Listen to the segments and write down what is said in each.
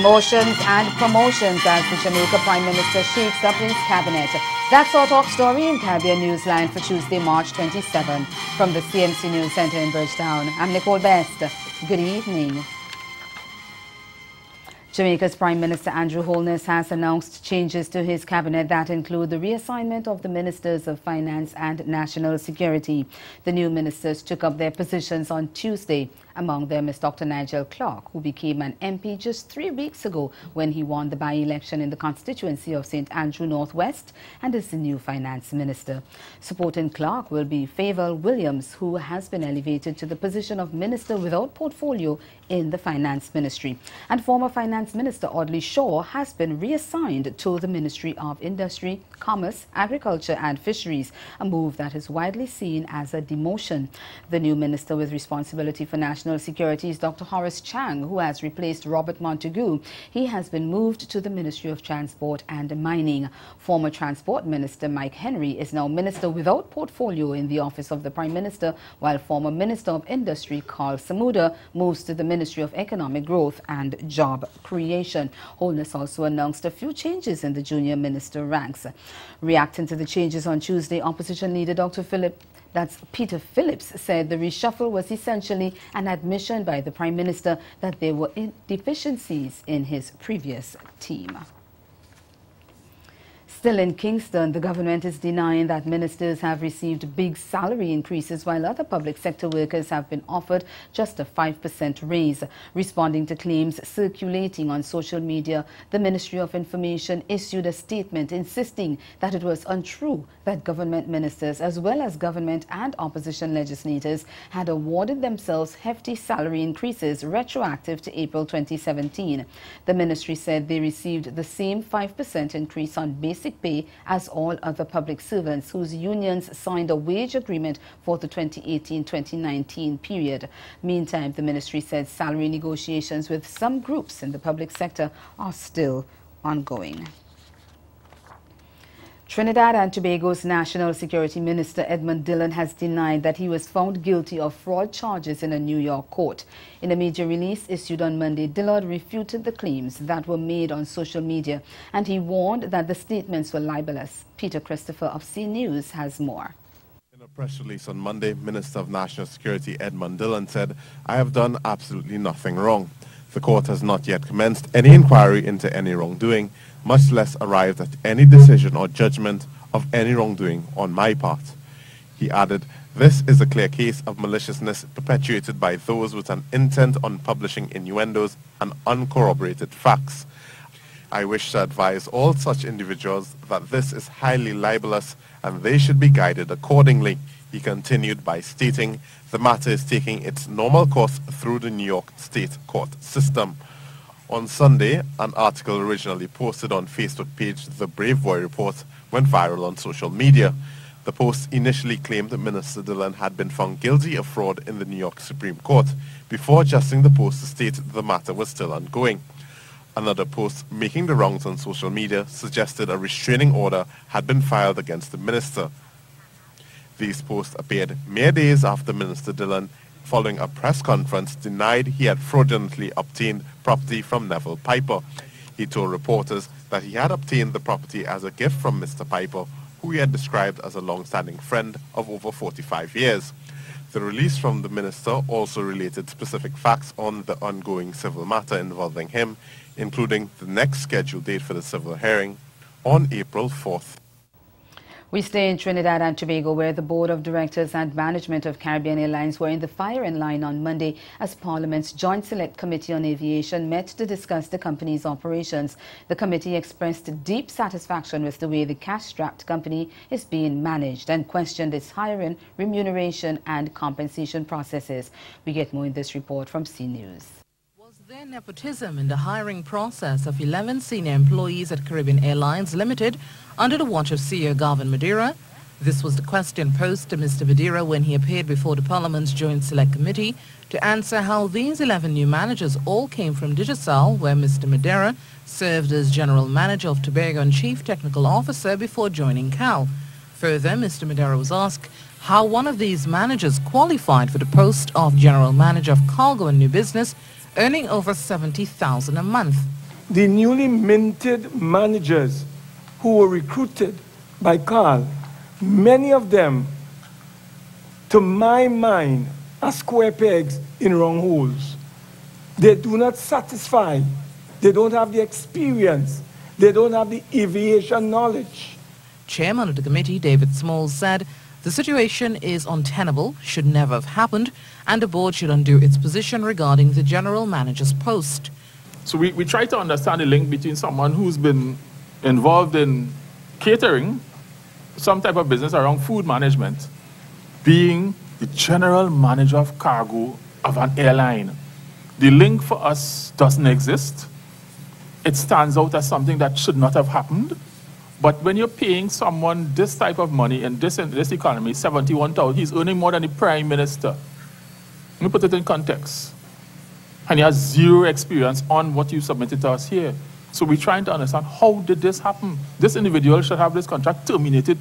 Emotions and promotions as the Jamaica Prime Minister shakes up his cabinet. That's our top story in Caribbean Newsline for Tuesday, March 27. From the CMC News Centre in Bridgetown, I'm Nicole Best. Good evening. Jamaica's Prime Minister Andrew Holness has announced changes to his cabinet that include the reassignment of the Ministers of Finance and National Security. The new ministers took up their positions on Tuesday. Among them is Dr. Nigel Clark, who became an MP just 3 weeks ago when he won the by-election in the constituency of St. Andrew Northwest and is the new finance minister. Supporting Clark will be Favour Williams, who has been elevated to the position of minister without portfolio in the finance ministry. And former finance minister Audley Shaw has been reassigned to the Ministry of Industry, Commerce, Agriculture and Fisheries, a move that is widely seen as a demotion. The new minister with responsibility for national security is Dr. Horace Chang, who has replaced Robert Montague. He has been moved to the Ministry of Transport and Mining. Former Transport Minister Mike Henry is now minister without portfolio in the office of the Prime Minister, while former Minister of Industry Carl Samuda moves to the Ministry of Economic Growth and Job Creation. Holness also announced a few changes in the junior minister ranks. Reacting to the changes on Tuesday, opposition leader Peter Phillips said the reshuffle was essentially an admission by the Prime Minister that there were deficiencies in his previous team. Still in Kingston, the government is denying that ministers have received big salary increases while other public sector workers have been offered just a 5% raise. Responding to claims circulating on social media, the Ministry of Information issued a statement insisting that it was untrue that government ministers as well as government and opposition legislators had awarded themselves hefty salary increases retroactive to April 2017. The ministry said they received the same 5% increase on basic pay as all other public servants whose unions signed a wage agreement for the 2018-2019 period. Meantime, the ministry said salary negotiations with some groups in the public sector are still ongoing. Trinidad and Tobago's National Security Minister Edmund Dillon has denied that he was found guilty of fraud charges in a New York court. In a media release issued on Monday, Dillon refuted the claims that were made on social media, and he warned that the statements were libelous. Peter Christopher of C News has more. In a press release on Monday, Minister of National Security Edmund Dillon said, "I have done absolutely nothing wrong. The court has not yet commenced any inquiry into any wrongdoing, much less arrived at any decision or judgment of any wrongdoing on my part." He added, "This is a clear case of maliciousness perpetuated by those with an intent on publishing innuendos and uncorroborated facts. I wish to advise all such individuals that this is highly libelous and they should be guided accordingly." He continued by stating, "The matter is taking its normal course through the New York State Court system." On Sunday, an article originally posted on Facebook page The Brave Boy Report went viral on social media. The post initially claimed that Minister Dillon had been found guilty of fraud in the New York Supreme Court before adjusting the post to state the matter was still ongoing. Another post making the rounds on social media suggested a restraining order had been filed against the minister. These posts appeared mere days after Minister Dillon, following a press conference, denied he had fraudulently obtained property from Neville Piper. He told reporters that he had obtained the property as a gift from Mr. Piper, who he had described as a long-standing friend of over 45 years. The release from the minister also related specific facts on the ongoing civil matter involving him, including the next scheduled date for the civil hearing on April 4th. We stay in Trinidad and Tobago, where the Board of Directors and Management of Caribbean Airlines were in the firing line on Monday as Parliament's Joint Select Committee on Aviation met to discuss the company's operations. The committee expressed deep satisfaction with the way the cash-strapped company is being managed and questioned its hiring, remuneration and compensation processes. We get more in this report from CNews. Was there nepotism in the hiring process of 11 senior employees at Caribbean Airlines Limited under the watch of CEO Garvin Madeira? This was the question posed to Mr. Madeira when he appeared before the Parliament's Joint Select Committee to answer how these 11 new managers all came from Digicel, where Mr. Madeira served as General Manager of Tobago and Chief Technical Officer before joining CAL. Further, Mr. Madeira was asked how one of these managers qualified for the post of General Manager of Cargo and New Business, earning over $70,000 a month. The newly minted managers who were recruited by Carl, many of them, to my mind, are square pegs in round holes. They do not satisfy. They don't have the experience. They don't have the aviation knowledge. Chairman of the committee, David Smalls, said the situation is untenable, should never have happened, and the board should undo its position regarding the general manager's post. So we try to understand the link between someone who's been involved in catering, some type of business around food management, being the general manager of cargo of an airline. The link for us doesn't exist. It stands out as something that should not have happened. But when you're paying someone this type of money in this economy, $71,000, he's earning more than the Prime Minister. Let me put it in context. And he has zero experience on what you submitted to us here. So we're trying to understand, how did this happen? This individual should have this contract terminated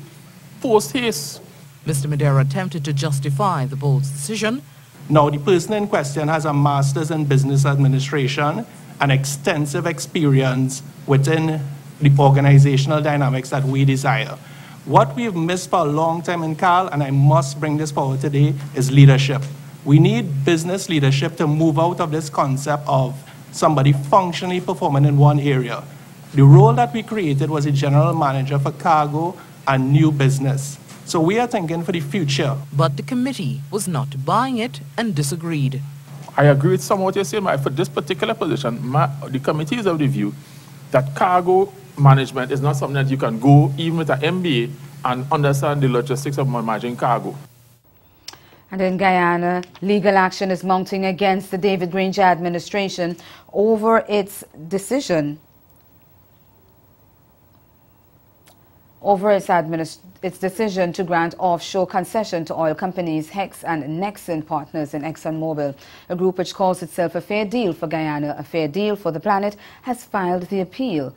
post-haste. Mr. Madeira attempted to justify the board's decision. Now, the person in question has a master's in business administration and extensive experience within the organizational dynamics that we desire. What we've missed for a long time in CAL, and I must bring this forward today, is leadership. We need business leadership to move out of this concept of somebody functionally performing in one area. The role that we created was a general manager for cargo and new business. So we are thinking for the future. But the committee was not buying it and disagreed. I agree with some of what you're saying, but for this particular position, the committee is of the view that cargo management is not something that you can go, even with an MBA, and understand the logistics of managing cargo. And in Guyana, legal action is mounting against the David Granger administration over its decision to grant offshore concession to oil companies Hex and Nexen partners in ExxonMobil. A group which calls itself a fair deal for Guyana, a fair deal for the planet, has filed the appeal,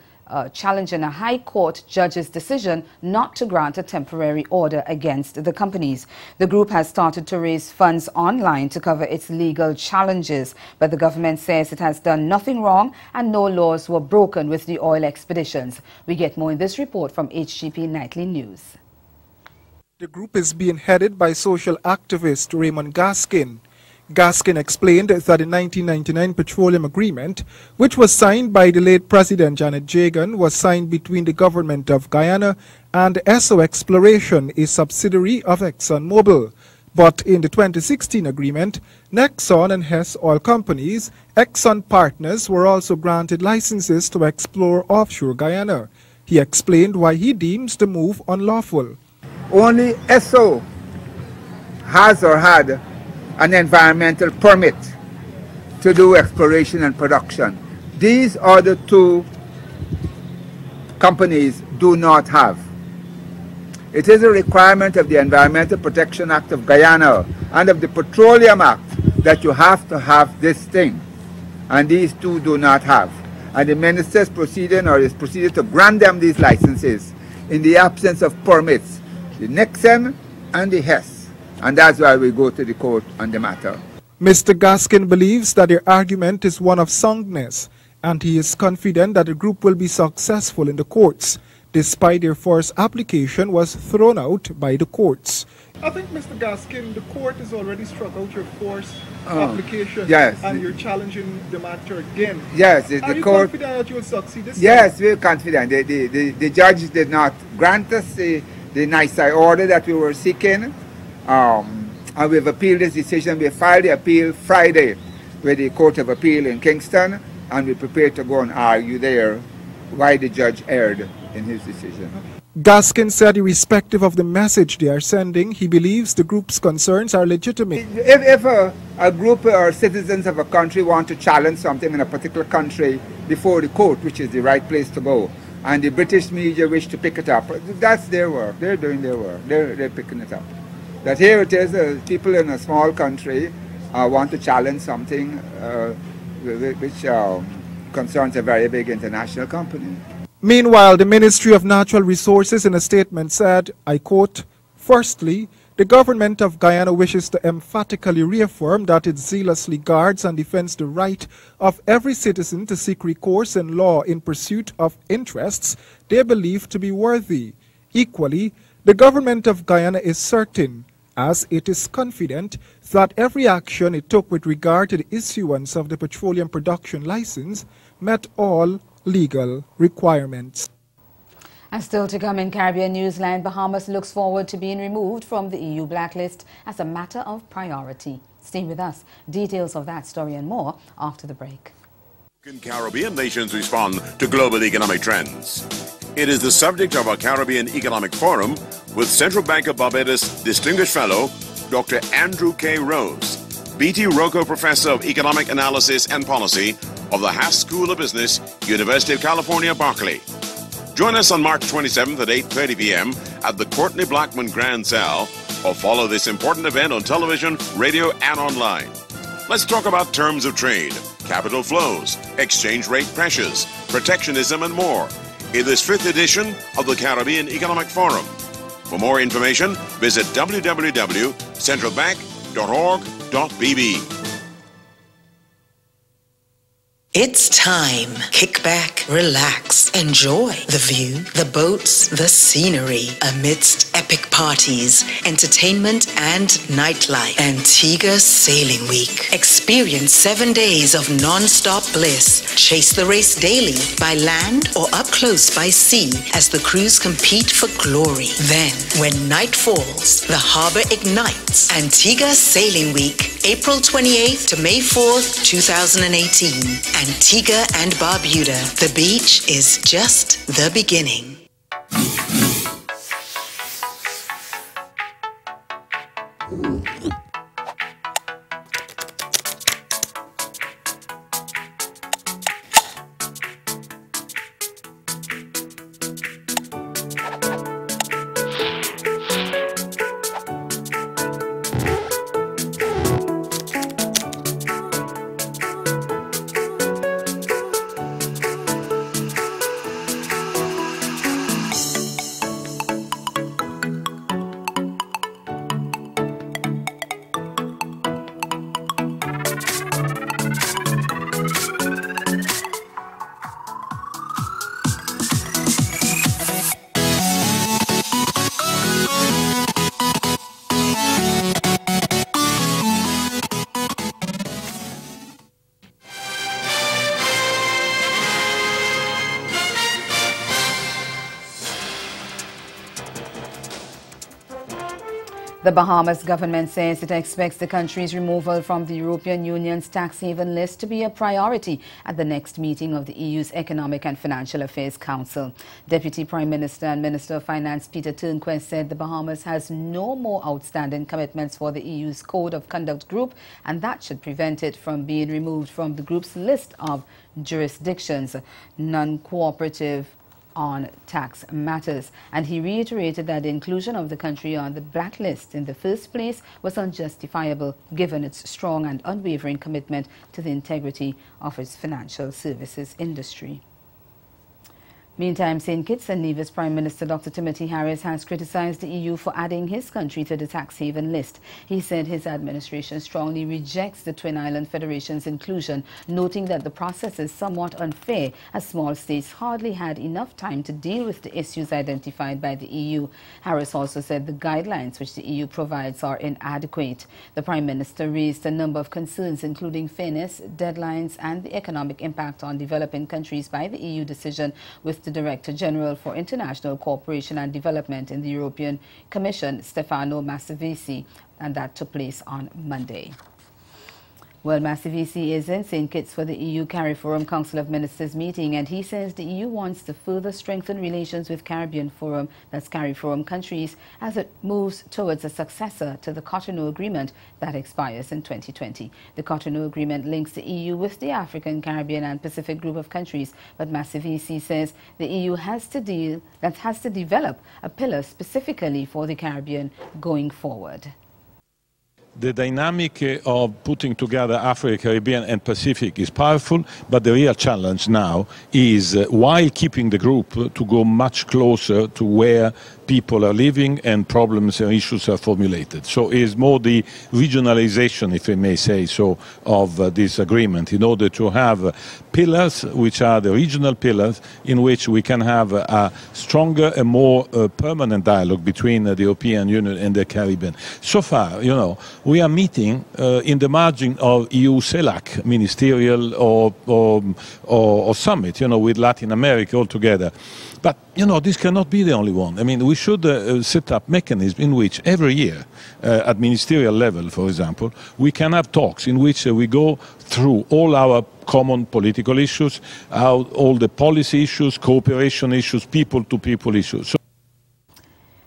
challenging a High Court judge's decision not to grant a temporary order against the companies. The group has started to raise funds online to cover its legal challenges, but the government says it has done nothing wrong and no laws were broken with the oil expeditions. We get more in this report from HGP Nightly News. The group is being headed by social activist Raymond Gaskin. Gaskin explained that the 1999 Petroleum Agreement, which was signed by the late President Janet Jagan, was signed between the government of Guyana and Esso Exploration, a subsidiary of ExxonMobil. But in the 2016 agreement, Nexon and Hess oil companies, Exxon partners, were also granted licenses to explore offshore Guyana. He explained why he deems the move unlawful. Only Esso has or had an environmental permit to do exploration and production. These other two companies do not have. It is a requirement of the Environmental Protection Act of Guyana and of the Petroleum Act that you have to have this thing, and these two do not have. And the minister is proceeded to grant them these licenses in the absence of permits, the Nexen and the Hess. And that's why we go to the court on the matter. Mr. Gaskin believes that their argument is one of soundness, and he is confident that the group will be successful in the courts. despite their first application was thrown out by the courts. I think, Mr. Gaskin, the court has already struck out your forced application, yes, and you're challenging the matter again. Yes, Are you court, confident that you will succeed this yes, time? we're confident. The judge did not grant us the NISI order that we were seeking, and we've appealed this decision. We filed the appeal Friday with the Court of Appeal in Kingston, and we're prepared to go and argue there why the judge erred in his decision. Gaskin said irrespective of the message they are sending, he believes the group's concerns are legitimate. If a group or citizens of a country want to challenge something in a particular country before the court, which is the right place to go, and the British media wish to pick it up, that's their work. They're doing their work. They're picking it up. That here it is, people in a small country want to challenge something which concerns a very big international company. Meanwhile, the Ministry of Natural Resources in a statement said, I quote, "Firstly, the government of Guyana wishes to emphatically reaffirm that it zealously guards and defends the right of every citizen to seek recourse in law in pursuit of interests they believe to be worthy. Equally, the government of Guyana is certain, as it is confident, that every action it took with regard to the issuance of the petroleum production license met all legal requirements." And still to come in Caribbean Newsline, Bahamas looks forward to being removed from the EU blacklist as a matter of priority. Stay with us. Details of that story and more after the break. Caribbean nations respond to global economic trends. It is the subject of our Caribbean Economic Forum with Central Bank of Barbados Distinguished Fellow Dr. Andrew K. Rose, B.T. Rocco Professor of Economic Analysis and Policy of the Haas School of Business, University of California, Berkeley. Join us on March 27th at 8:30 p.m. at the Courtney Blackman Grand Salle, or follow this important event on television, radio, and online. Let's talk about terms of trade, capital flows, exchange rate pressures, protectionism, and more in this 5th edition of the Caribbean Economic Forum. For more information, visit www.centralbank.org.bb. It's time. Kick back, relax, enjoy the view, the boats, the scenery amidst epic parties, entertainment, and nightlife. Antigua Sailing Week. Experience 7 days of non-stop bliss. Chase the race daily by land or up close by sea as the crews compete for glory. Then, when night falls, the harbor ignites. Antigua Sailing Week, April 28th to May 4th, 2018. Antigua and Barbuda. The beach is just the beginning. The Bahamas government says it expects the country's removal from the European Union's tax haven list to be a priority at the next meeting of the EU's Economic and Financial Affairs Council. Deputy Prime Minister and Minister of Finance Peter Turnquest said the Bahamas has no more outstanding commitments for the EU's Code of Conduct group, and that should prevent it from being removed from the group's list of jurisdictions non-cooperative on tax matters. And he reiterated that the inclusion of the country on the blacklist in the first place was unjustifiable given its strong and unwavering commitment to the integrity of its financial services industry. Meantime, St. Kitts and Nevis Prime Minister Dr. Timothy Harris has criticized the EU for adding his country to the tax haven list. He said his administration strongly rejects the Twin Island Federation's inclusion, noting that the process is somewhat unfair as small states hardly had enough time to deal with the issues identified by the EU. Harris also said the guidelines which the EU provides are inadequate. The Prime Minister raised a number of concerns, including fairness, deadlines, and the economic impact on developing countries by the EU decision, with the Director General for International Cooperation and Development in the European Commission, Stefano Massivisi, and that took place on Monday. Well, Massivisi is in St. Kitts for the EU CARIFORUM Council of Ministers meeting, and he says the EU wants to further strengthen relations with Caribbean Forum, that's CARIFORUM countries, as it moves towards a successor to the Cotonou Agreement that expires in 2020. The Cotonou Agreement links the EU with the African, Caribbean and Pacific group of countries, but Massivisi says the EU has to develop a pillar specifically for the Caribbean going forward. The dynamic of putting together Africa, Caribbean and Pacific is powerful, but the real challenge now is, while keeping the group, to go much closer to where people are living and problems and issues are formulated. So it is more the regionalization, if I may say so, of this agreement, in order to have pillars which are the regional pillars in which we can have a stronger and more permanent dialogue between the European Union and the Caribbean. So far, you know, we are meeting in the margin of EU CELAC ministerial or summit, you know, with Latin America altogether. But, you know, this cannot be the only one. I mean, we should set up mechanisms in which every year, at ministerial level, for example, we can have talks in which we go through all our common political issues, all the policy issues, cooperation issues, people-to-people issues. So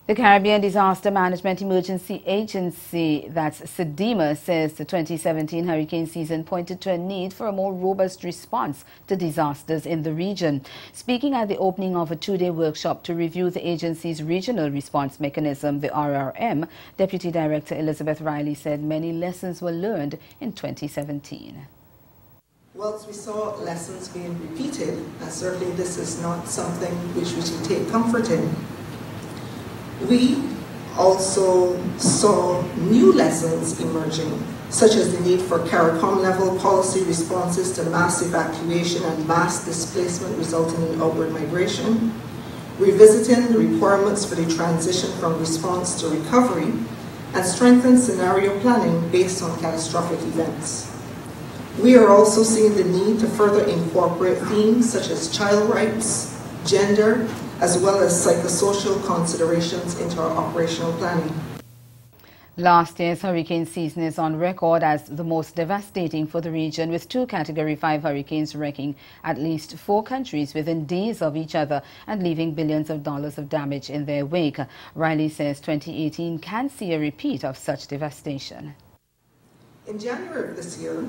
the Caribbean Disaster Management Emergency Agency, that's SEDEMA, says the 2017 hurricane season pointed to a need for a more robust response to disasters in the region. Speaking at the opening of a two-day workshop to review the agency's regional response mechanism, the RRM, Deputy Director Elizabeth Riley said many lessons were learned in 2017. Whilst we saw lessons being repeated, and certainly this is not something which we should take comfort in, we also saw new lessons emerging, such as the need for CARICOM-level policy responses to mass evacuation and mass displacement resulting in outward migration, revisiting the requirements for the transition from response to recovery, and strengthen scenario planning based on catastrophic events. We are also seeing the need to further incorporate themes such as child rights, gender, as well as psychosocial considerations into our operational planning. Last year's hurricane season is on record as the most devastating for the region, with two Category 5 hurricanes wrecking at least 4 countries within days of each other and leaving billions of dollars of damage in their wake. Riley says 2018 can see a repeat of such devastation. In January of this year,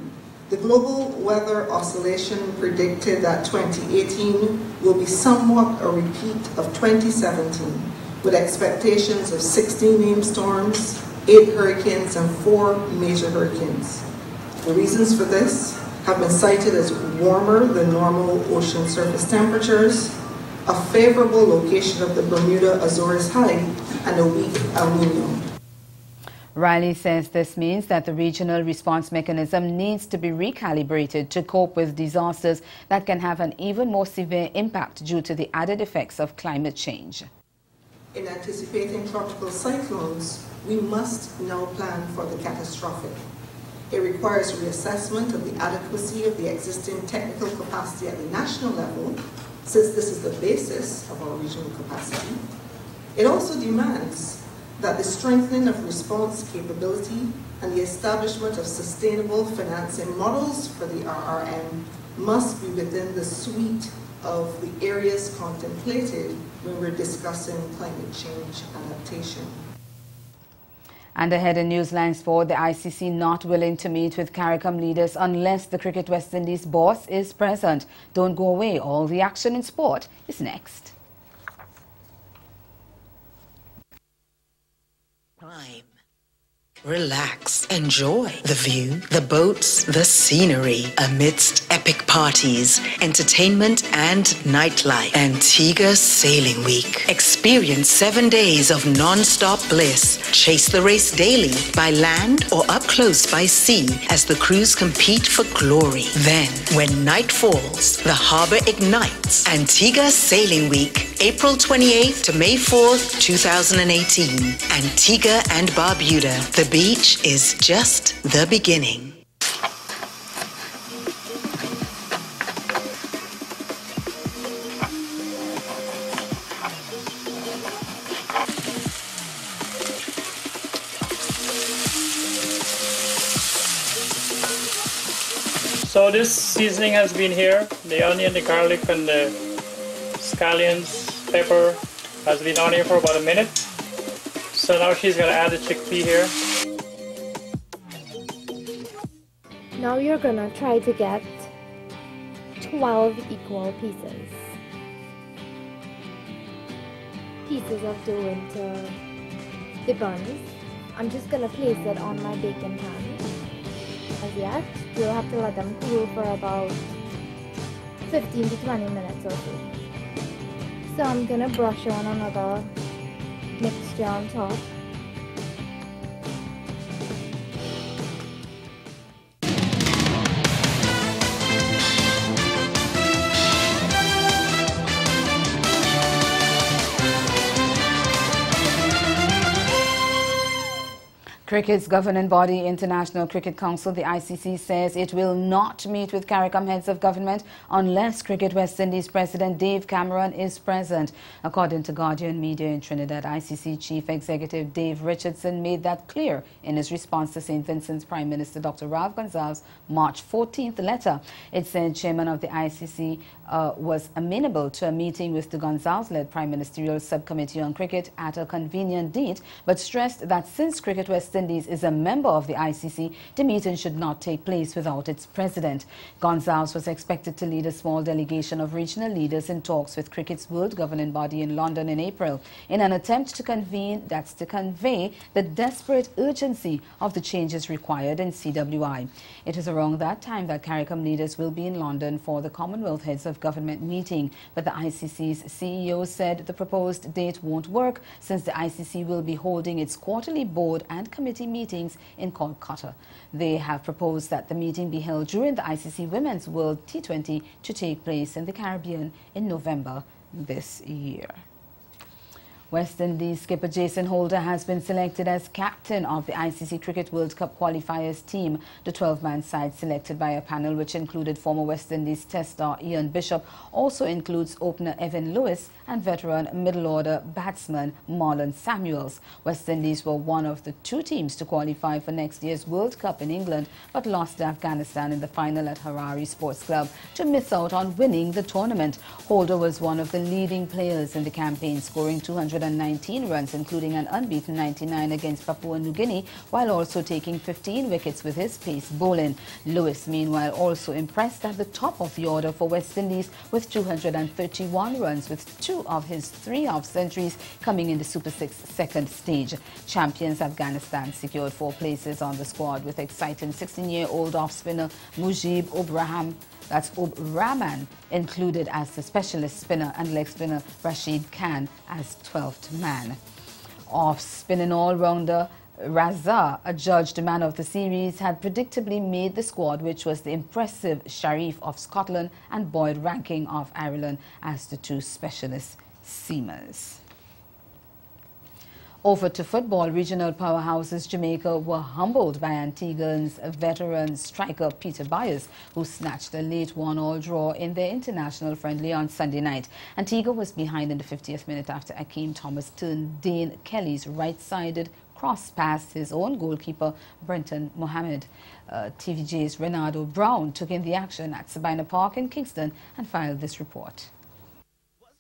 the global weather oscillation predicted that 2018 will be somewhat a repeat of 2017, with expectations of 16 named storms, 8 hurricanes, and 4 major hurricanes. The reasons for this have been cited as warmer than normal ocean surface temperatures, a favorable location of the Bermuda-Azores High, and a weak El Nino. Riley says this means that the regional response mechanism needs to be recalibrated to cope with disasters that can have an even more severe impact due to the added effects of climate change. In anticipating tropical cyclones, we must now plan for the catastrophic. It requires reassessment of the adequacy of the existing technical capacity at the national level, since this is the basis of our regional capacity. It also demands that the strengthening of response capability and the establishment of sustainable financing models for the RRM must be within the suite of the areas contemplated when we're discussing climate change adaptation. And ahead in Newsline Sport, the ICC not willing to meet with CARICOM leaders unless the Cricket West Indies boss is present. Don't go away, all the action in sport is next. Time. relax, enjoy the view, the boats, the scenery amidst epic parties, entertainment and nightlife. Antigua Sailing Week. Experience 7 days of non-stop bliss. Chase the race daily by land or up close by sea as the crews compete for glory. Then, when night falls, the harbor ignites. Antigua Sailing Week, April 28th to May 4th, 2018. Antigua and Barbuda. The beach is just the beginning. So this seasoning has been here. The onion, the garlic, and the scallions, pepper has been on here for about a minute. So now she's gonna add the chickpea here. Now you're gonna try to get 12 equal pieces. Pieces of dough into the buns. I'm just gonna place it on my baking pan. As yet, you'll have to let them cool for about 15 to 20 minutes or so. So I'm gonna brush on another mixture on top. Cricket's governing body, International Cricket Council, the ICC, says it will not meet with CARICOM heads of government unless Cricket West Indies President Dave Cameron is present. According to Guardian Media in Trinidad, ICC Chief Executive Dave Richardson made that clear in his response to St. Vincent's Prime Minister Dr. Rav Gonsalves' March 14th letter. It said chairman of the ICC was amenable to a meeting with the Gonsalves-led Prime Ministerial Subcommittee on Cricket at a convenient date, but stressed that since Cricket West Indies is a member of the ICC, the meeting should not take place without its president. Gonsalves was expected to lead a small delegation of regional leaders in talks with cricket's world governing body in London in April, in an attempt to convey the desperate urgency of the changes required in CWI. It is around that time that CARICOM leaders will be in London for the Commonwealth Heads of Government meeting, but the ICC's CEO said the proposed date won't work since the ICC will be holding its quarterly board and committee meetings in Kolkata. They have proposed that the meeting be held during the ICC Women's World T20 to take place in the Caribbean in November this year. West Indies skipper Jason Holder has been selected as captain of the ICC Cricket World Cup qualifiers team. The 12-man side selected by a panel which included former West Indies Test star Ian Bishop also includes opener Evan Lewis and veteran middle-order batsman Marlon Samuels. West Indies were one of the 2 teams to qualify for next year's World Cup in England, but lost to Afghanistan in the final at Harare Sports Club to miss out on winning the tournament. Holder was one of the leading players in the campaign, scoring 219 runs, including an unbeaten 99 against Papua New Guinea, while also taking 15 wickets with his pace bowling. Lewis, meanwhile, also impressed at the top of the order for West Indies with 231 runs, with 2 of his 3 half-centuries coming in the Super 6 second stage. Champions Afghanistan secured 4 places on the squad with exciting 16-year-old off-spinner Mujib Rahman included as the specialist spinner and leg spinner Rashid Khan as 12th man. Off-spinning all-rounder Raza, adjudged man of the series, had predictably made the squad, which was the impressive Sharif of Scotland and Boyd Ranking of Ireland as the 2 specialist seamers. Over to football, regional powerhouses Jamaica were humbled by Antiguans veteran striker Peter Byers, who snatched a late 1-all draw in their international friendly on Sunday night. Antigua was behind in the 50th minute after Akeem Thomas turned Dane Kelly's right-sided cross past his own goalkeeper Brenton Mohammed. TVJ's Renato Brown took in the action at Sabina Park in Kingston and filed this report.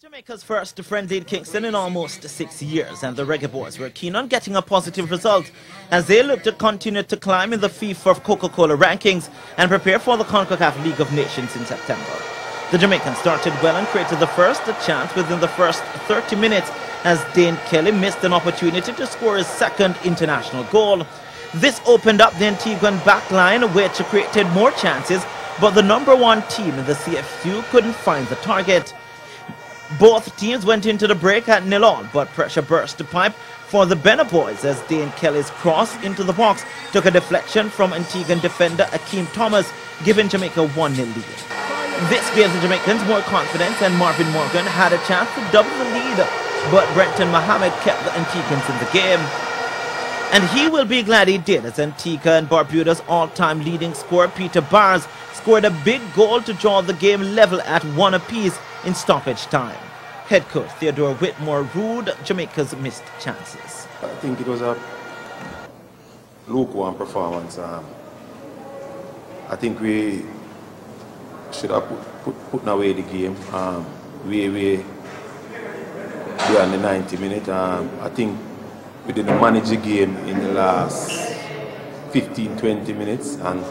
Jamaica's first friendly in Kingston in almost 6 years, and the Reggae Boys were keen on getting a positive result as they look to continue to climb in the FIFA Coca-Cola rankings and prepare for the CONCACAF League of Nations in September. The Jamaicans started well and created the first chance within the first 30 minutes as Dane Kelly missed an opportunity to score his second international goal. This opened up the Antiguan backline, which created more chances, but the #1 team in the CFU couldn't find the target. Both teams went into the break at 0-0, but pressure burst the pipe for the Benner boys as Dane Kelly's cross into the box took a deflection from Antiguan defender Akeem Thomas, giving Jamaica 1-0 lead. This gave the Jamaicans more confidence, and Marvin Morgan had a chance to double the lead, but Brenton Mohammed kept the Antiguans in the game. And he will be glad he did, as Antigua and Barbuda's all-time leading scorer Peter Barnes scored a big goal to draw the game level at 1 apiece in stoppage time. Head coach Theodore Whitmore ruled Jamaica's missed chances. I think it was a lukewarm performance. I think we should have put away the game. We on the 90 minutes. I think we didn't manage the game in the last 15-20 minutes, and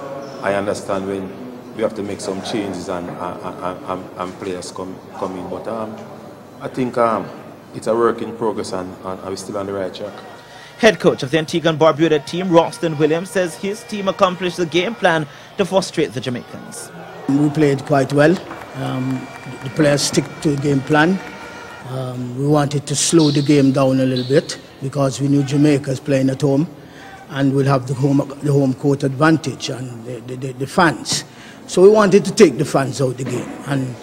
I understand when we have to make some changes and players come in. But I think it's a work in progress, and we're still on the right track. Head coach of the Antigua and Barbuda team, Ralston Williams, says his team accomplished the game plan to frustrate the Jamaicans. We played quite well. The players stick to the game plan. We wanted to slow the game down a little bit because we knew Jamaica's playing at home and we'll have the home court advantage and the fans. So we wanted to take the fans out of the game.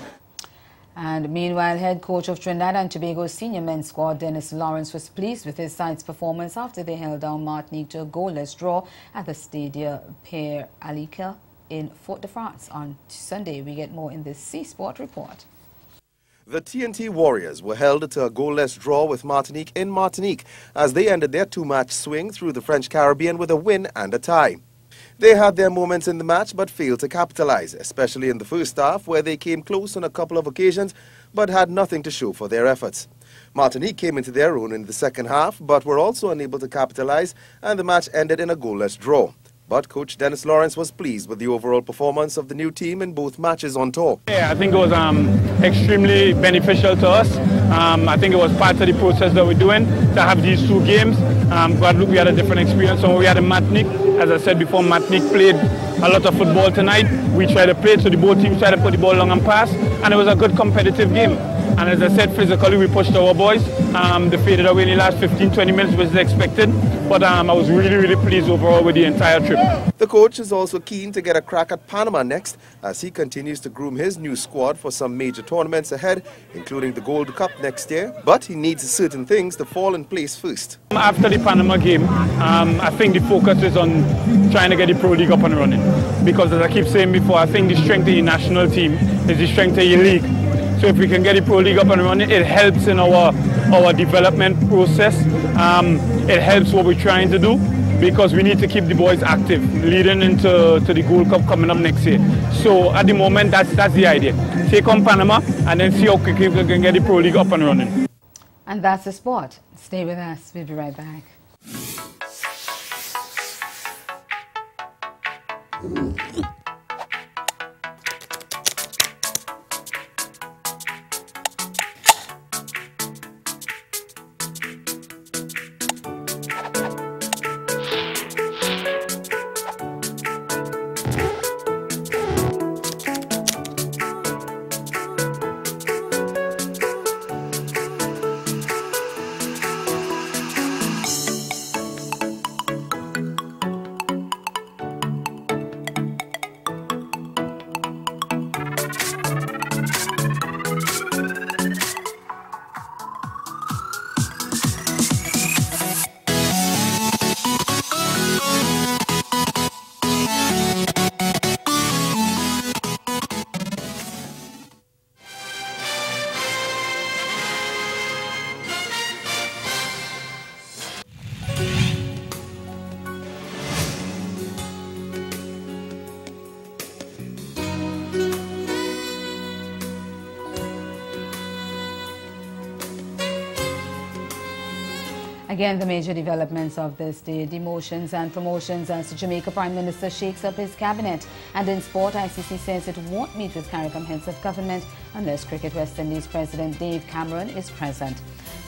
And meanwhile, head coach of Trinidad and Tobago's senior men's squad, Dennis Lawrence, was pleased with his side's performance after they held down Martinique to a goalless draw at the Stadia Pierre Alica in Fort-de-France on Sunday. We get more in this C-Sport report. The TNT Warriors were held to a goalless draw with Martinique in Martinique as they ended their two-match swing through the French Caribbean with a win and a tie. They had their moments in the match but failed to capitalize, especially in the first half where they came close on a couple of occasions but had nothing to show for their efforts. Martinique came into their own in the second half but were also unable to capitalize, and the match ended in a goalless draw. But coach Dennis Lawrence was pleased with the overall performance of the new team in both matches on tour. Yeah, I think it was extremely beneficial to us. I think it was part of the process that we're doing to have these two games. But look, we had a different experience. So we had a Martinique. As I said before, Martinique played a lot of football tonight. We tried to play, so the both teams tried to put the ball long and pass, and it was a good competitive game. And as I said, physically we pushed our boys. They faded away in the last 15-20 minutes, which is expected. But I was really pleased overall with the entire trip. The coach is also keen to get a crack at Panama next as he continues to groom his new squad for some major tournaments ahead, including the Gold Cup next year. But he needs certain things to fall in place first. After the Panama game, I think the focus is on trying to get the Pro League up and running. Because as I keep saying before, I think the strength of the national team is the strength of your league. So if we can get the Pro League up and running, it helps in our development process. It helps what we're trying to do, because we need to keep the boys active leading into the Gold Cup coming up next year. So at the moment, that's the idea. Take on Panama and then see how quickly we can get the Pro League up and running. And that's the sport. Stay with us. We'll be right back. Again, the major developments of this day, demotions and promotions as the Jamaica Prime Minister shakes up his cabinet. And in sport, ICC says it won't meet with CARICOM heads of government unless Cricket West Indies President Dave Cameron is present.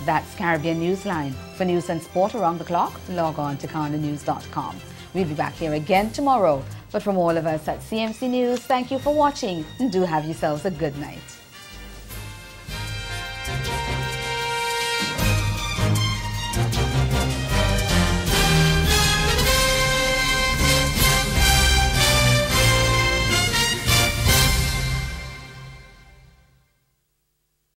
That's Caribbean Newsline. For news and sport around the clock, log on to CarnaNews.com. We'll be back here again tomorrow. But from all of us at CMC News, thank you for watching and do have yourselves a good night.